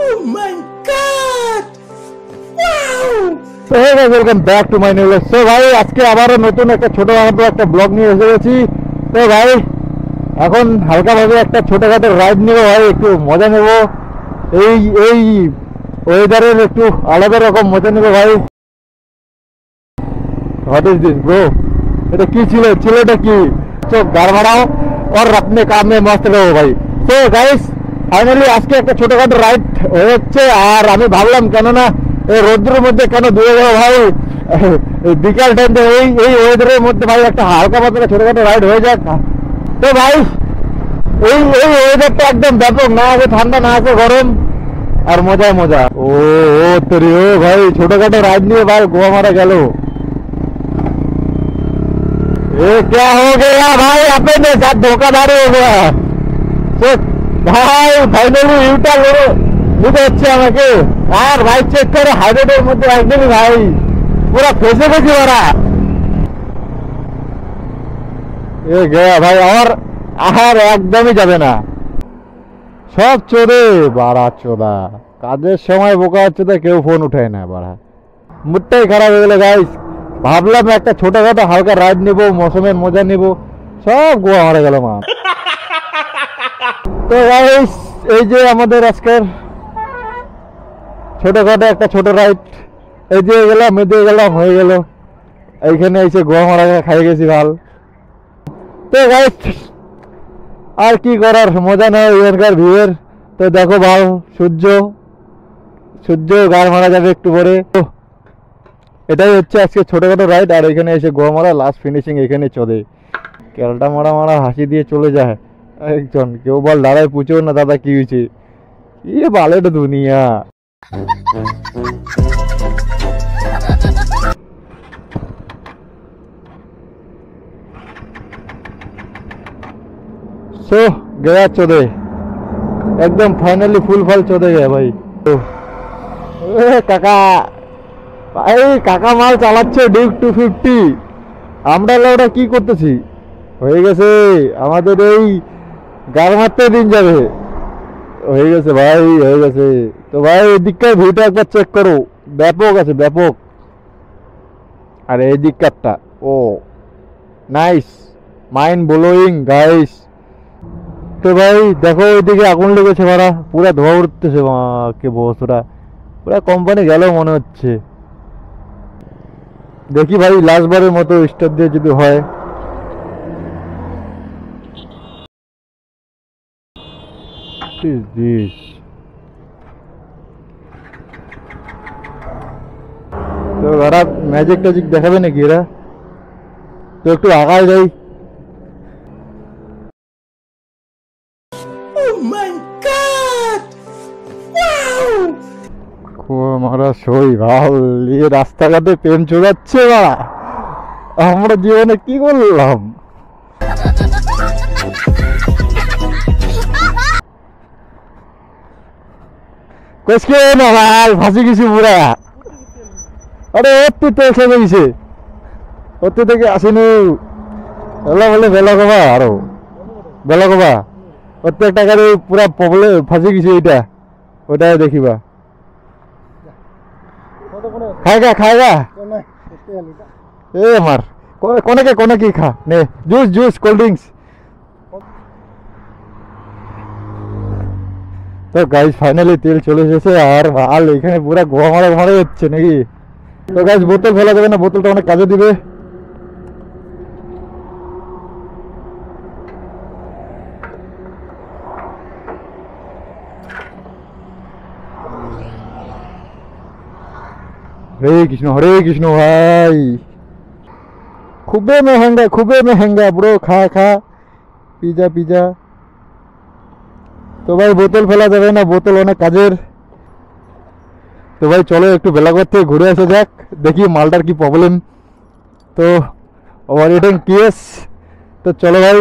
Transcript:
Oh my God! Wow! So hey guys, welcome back to my new vlog. So ভাই আজকে আবারও নতুন একটা ছোটখাটো একটা ব্লগ নিয়ে এসে গেছি। তো ভাই এখন হালকা ভাবে একটা ছোটখাটো রাইড নিব ভাই, একটু মজা নেব, এই ওয়েদারের একটু আলাদা রকম মজা নেব ভাই। What is this bro? এটা কি ছিল? ছেলেটা কি চোখ গাড় মারাও और अपने काम में मस्त रहो भाई। তো গাইস ফাইনালি আজকে একটা ছোটখাটো রাইড হচ্ছে, আর আমি ভাবলাম কেননা এই রোদ্রের মধ্যে কেন দূরে যাবো ভাই, বিকাল টাইমে এই ওয়েদারের মধ্যে ভাই একটা হালকা পাতলা ছোটখাটো রাইড হয়ে যাক। তো ভাই এই ওয়েদারটা একদম ব্যাপক, না আছে ঠান্ডা না আছে গরম, আর মজায় মজা। ও তোরে ও ভাই ছোটখাটো রাইড নিয়ে ভাই গোয়া মারা গেল। ये क्या हो गया भाई, अपने साथ धोखाधड़ी हो गया। तो भाई फाइनली ইউটা করে নিতে হচ্ছে আমাকে। আর ভাই চেক করে হাইওয়ের মধ্যে একদমই ভাই পুরো ফেসে গেছি ওরা। এ গয়া ভাই আর একদমই যাবে না, সব চোরে বাড়া চোদা। কাজের সময় বোকা হচ্ছে তো কেউ ফোন উঠায় না বাড়া, মুডটাই খারাপ হয়ে গেল গাইস। ভাবলাম একটা ছোটখাটো হালকা রাইড নিবো, মৌসুমের মজা নিব, সব গোয়া মারা গেল মা। তো গাইস এই যে আমাদের আজকের ছোটখাটো একটা ছোট রাইড, এই যে গেলাম মেদে গেলাম হয়ে গেল, এইখানে এসে গোয়া মারা খাই গেছি ভাল। তো গাইস আর কি করার, মজা নেই এখানকার ভিউয়ের। তো দেখো ভাল সূর্য গাড় মারা যাবে একটু পরে। এটাই হচ্ছে আজকে ছোটখাটো রাইড, আর এখানে এসে গোয়া মারা লাস্ট ফিনিশিং এখানে চলে। ক্যালটা মারা হাসি দিয়ে চলে যায় একজন, কেউ বল দাঁড়ায় পুছেও না দাদা কি হয়েছে, ये बालेट दुनिया। सो गया चौदह, एकदम फाइनली फुल फल चौदह गया भाई। तो কাকা ভাই কাকা মাল চালাচ্ছে ডিউক 250, আমরা ওটা কি করতেছি, হয়ে গেছে আমাদের এই গাড় মারতে দিন যাবে, হয়ে গেছে ভাই হয়ে গেছে। তো ভাই এদিককার ভিউটা একবার চেক করো, ব্যাপক আছে ব্যাপক। আর এই দিককারটা ও নাইস, মাইন্ড ব্লোয়িং গাইস। তো ভাই দেখো ওইদিকে আগুন লেগেছে মারা, পুরা ধোয়া উঠতেছে কে বসরা, পুরা কোম্পানি গেল মনে হচ্ছে। দেখি ভাই লাস্টবারের মতো স্টার দিয়ে যদি হয়। is this? তো এরা ম্যাজিক ট্যাজিক দেখাবে নাকি এরা, তো একটু আগায় যাই। Oh my God! Wow! মারা সই ভাল, এই রাস্তাঘাটে প্রেম চোরাচ্ছে বাড়া, আমরা জীবনে কি করলাম। কেসকে না ভাই ফাঁসি গেছি পুরা। আরে ওর তো খেয়ে গেছে, ওর থেকে আসেনি বেলা বলে বেলা কবা, আরো বেলা কবা ওর তো একটা গাড়ি পুরা পবলে ফাঁসি গেছে, এইটা ওটাই দেখিবা। খায়গা এ আমার কোনে কি খা নে, জুস কোল্ড ড্রিঙ্কস। তো গাইস ফাইনালি তেল চলে এসেছে, আর ভাল এখানে পুরা গোয়া মারা হচ্ছে নাকি। তো গাইস বোতল ফেলা যাবে না, বোতলটা অনেক কাজে দিবে। হরে কৃষ্ণ ভাই, খুবই মেহেঙ্গা ব্রো, খা পিজা। তো ভাই বোতল ফেলা যাবে না, বোতল অনেক কাজের। তো ভাই চলো একটু বেলাঘর থেকে ঘুরে আসা যাক, দেখি মালটার কি প্রবলেম। তো ওভার হিটিং কেস, তো চলো ভাই।